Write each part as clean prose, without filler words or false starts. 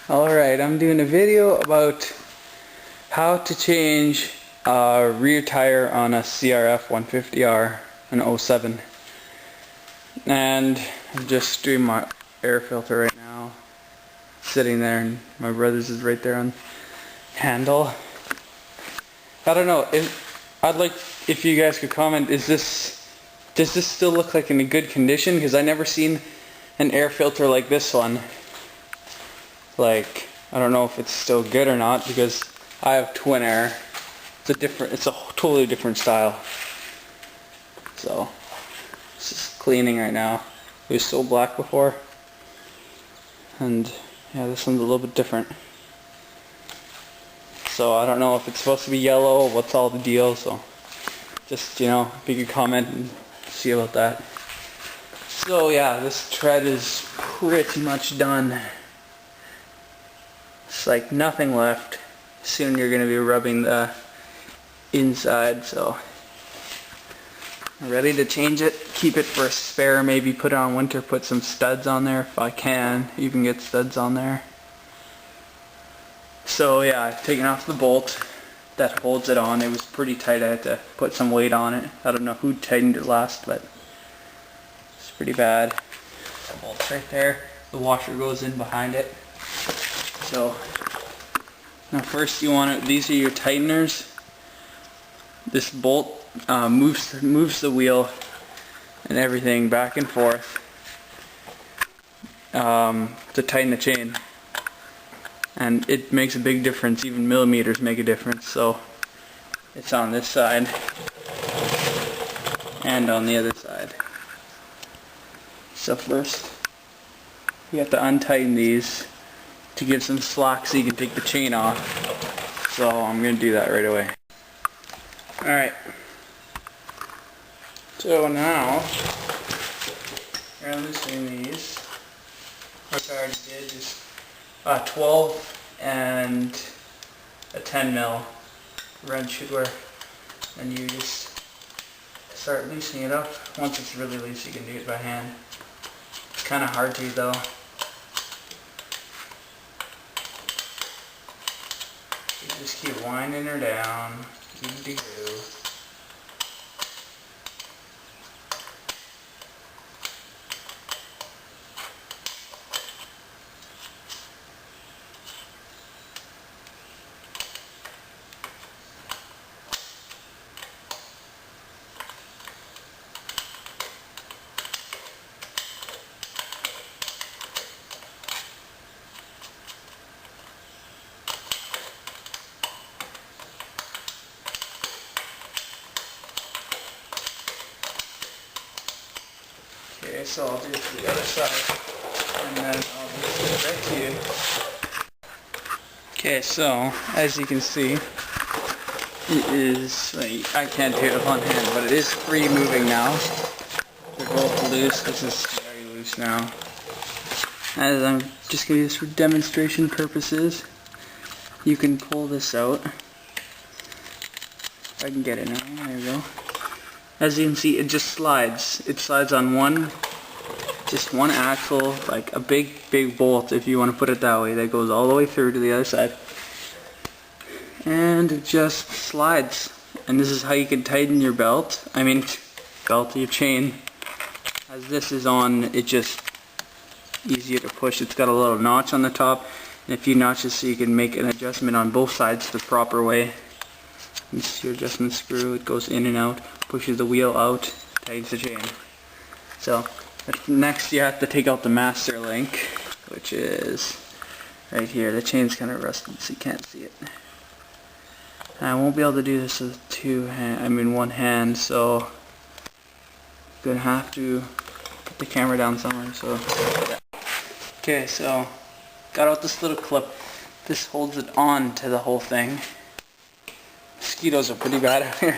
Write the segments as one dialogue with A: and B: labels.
A: Alright, I'm doing a video about how to change a rear tire on a CRF 150R, an 07. And I'm just doing my air filter right now, sitting there, and my brother's is right there on handle. I don't know, I'd like if you guys could comment, does this still look like in a good condition? Because I never seen an air filter like this one. Like, I don't know if it's still good or not, because I have twin air. It's a totally different style. So, it's just cleaning right now. It was so black before. And yeah, this one's a little bit different. So I don't know if it's supposed to be yellow, what's all the deal, so just, you know, if you could comment and see about that. So yeah, this tread is pretty much done. It's like nothing left. Soon you're going to be rubbing the inside, so I'm ready to change it. Keep it for a spare, maybe put it on winter, put some studs on there if I can, even get studs on there. So yeah, I've taken off the bolt that holds it on. It was pretty tight, I had to put some weight on it. I don't know who tightened it last, but it's pretty bad. The bolt's right there. The washer goes in behind it. So now first you want to, these are your tighteners. This bolt moves the wheel and everything back and forth to tighten the chain, and it makes a big difference. Even millimeters make a difference. So it's on this side and on the other side. So first you have to untighten these to give some slack so you can take the chain off. So I'm going to do that right away. Alright. So now, I'm loosening these. Which I already did, just 12 and a 10 mil wrench should work. And you just start loosening it up. Once it's really loose, you can do it by hand. It's kind of hard to though. You just keep winding her down. Good to go. Okay, so I'll do it to the other side, and then I'll just get it back to you. Okay, so as you can see, it is, like, I can't do it with one hand, but it is free moving now. They're both loose. This is very loose now. As I'm just going to use this for demonstration purposes, you can pull this out. If I can get it now, there we go. As you can see, it just slides. It slides on just one axle, like a big bolt, if you want to put it that way, that goes all the way through to the other side. And it just slides. And this is how you can tighten your belt. I mean, your chain. As this is on, it's just easier to push. It's got a little notch on the top, and a few notches so you can make an adjustment on both sides the proper way. This is your adjustment screw. It goes in and out, pushes the wheel out, tightens the chain. So next you have to take out the master link, which is right here. The chain's kind of rusted so you can't see it. And I won't be able to do this with one hand, so I'm gonna have to put the camera down somewhere. So okay, so got out this little clip. This holds it on to the whole thing. Mosquitoes are pretty bad out here.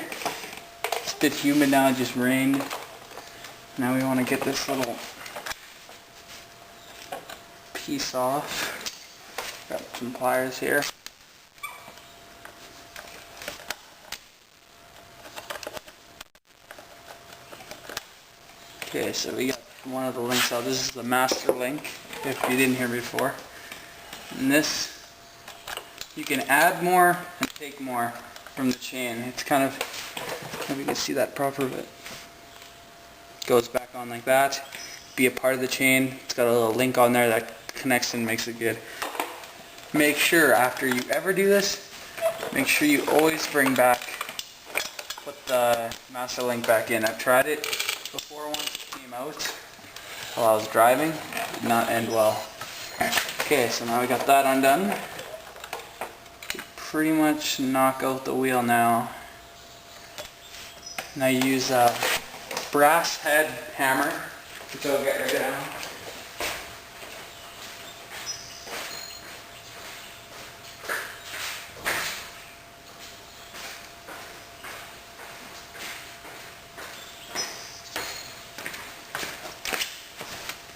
A: It's a bit humid now, it just rained. Now we want to get this little piece off. Got some pliers here. Okay, so we got one of the links out. This is the master link, if you didn't hear before. And this, you can add more and take more from the chain. It's kind of, if you can see that proper, but goes back on like that. Be a part of the chain. It's got a little link on there that connects and makes it good. Make sure after you ever do this, make sure you always bring back, put the master link back in. I've tried it before once it came out while I was driving. It did not end well. Okay, so now we got that undone. You pretty much knock out the wheel now. Now you use a brass head hammer, which I'll get right now.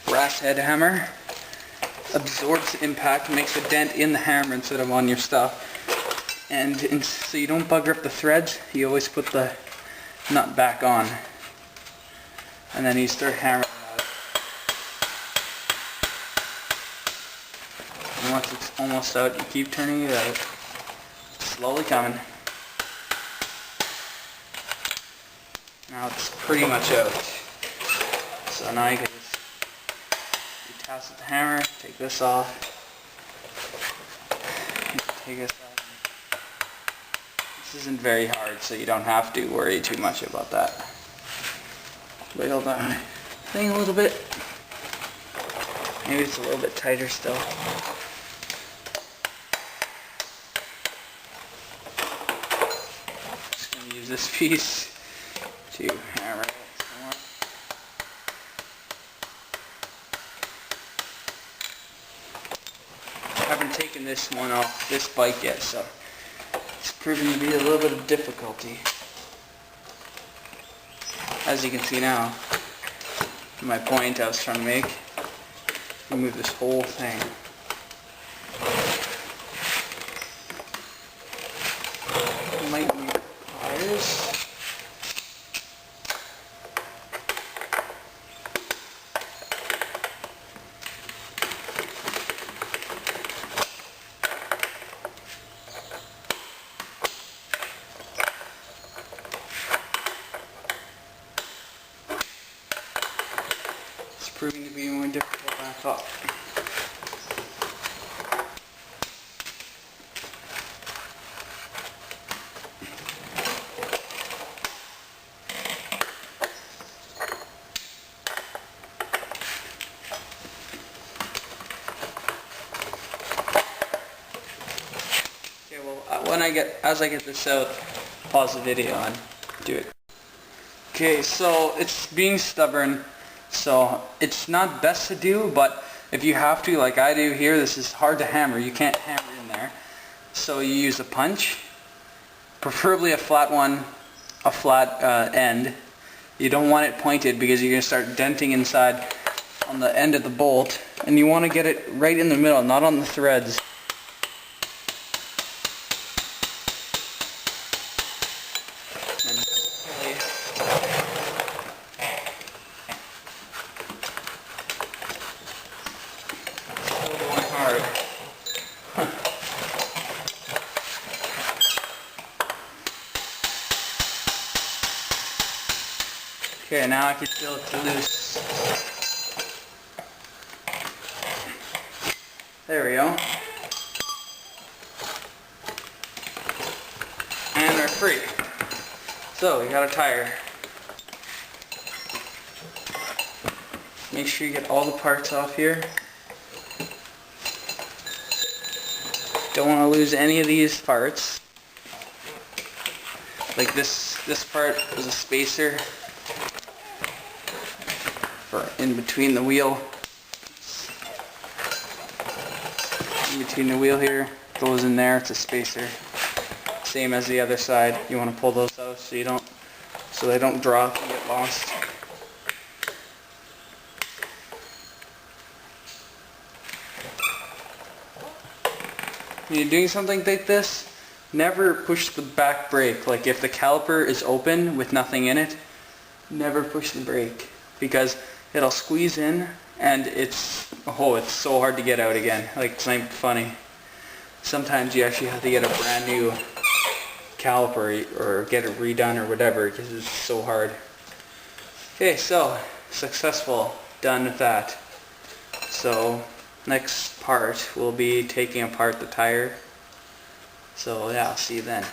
A: Brass head hammer absorbs impact, makes a dent in the hammer instead of on your stuff. And so you don't bugger up the threads, you always put the nut back on. And then you start hammering at it. And once it's almost out, you keep turning it out. It's slowly coming. Now it's pretty much out. So now you can just toss with the hammer, take this off. Take this off. This isn't very hard, so you don't have to worry too much about that. Wiggle that thing a little bit. Maybe it's a little bit tighter still. Just going to use this piece to hammer it some more. I haven't taken this one off this bike yet, so it's proven to be a little bit of difficulty. As you can see now, my point I was trying to make, remove this whole thing. Might need pliers. Proving to be more difficult than I thought. Okay, well, as I get this out, pause the video and do it. Okay, so it's being stubborn. So it's not best to do, but if you have to, like I do here, this is hard to hammer. You can't hammer in there. So you use a punch, preferably a flat one, a flat end. You don't want it pointed because you're going to start denting inside on the end of the bolt. And you want to get it right in the middle, not on the threads. Okay, now I can feel it loose. There we go. And we're free. So, we got a tire. Make sure you get all the parts off here. Don't want to lose any of these parts. Like this part is a spacer for in between the wheel. In between the wheel here, goes in there, it's a spacer. Same as the other side. You want to pull those out so they don't drop and get lost. When you're doing something like this, never push the back brake. Like if the caliper is open with nothing in it, never push the brake because it'll squeeze in and it's so hard to get out again. Like, it's not even funny. Sometimes you actually have to get a brand new caliper or get it redone or whatever because it's so hard. Okay, so successful, done with that. So next part will be taking apart the tire. So yeah, I'll see you then.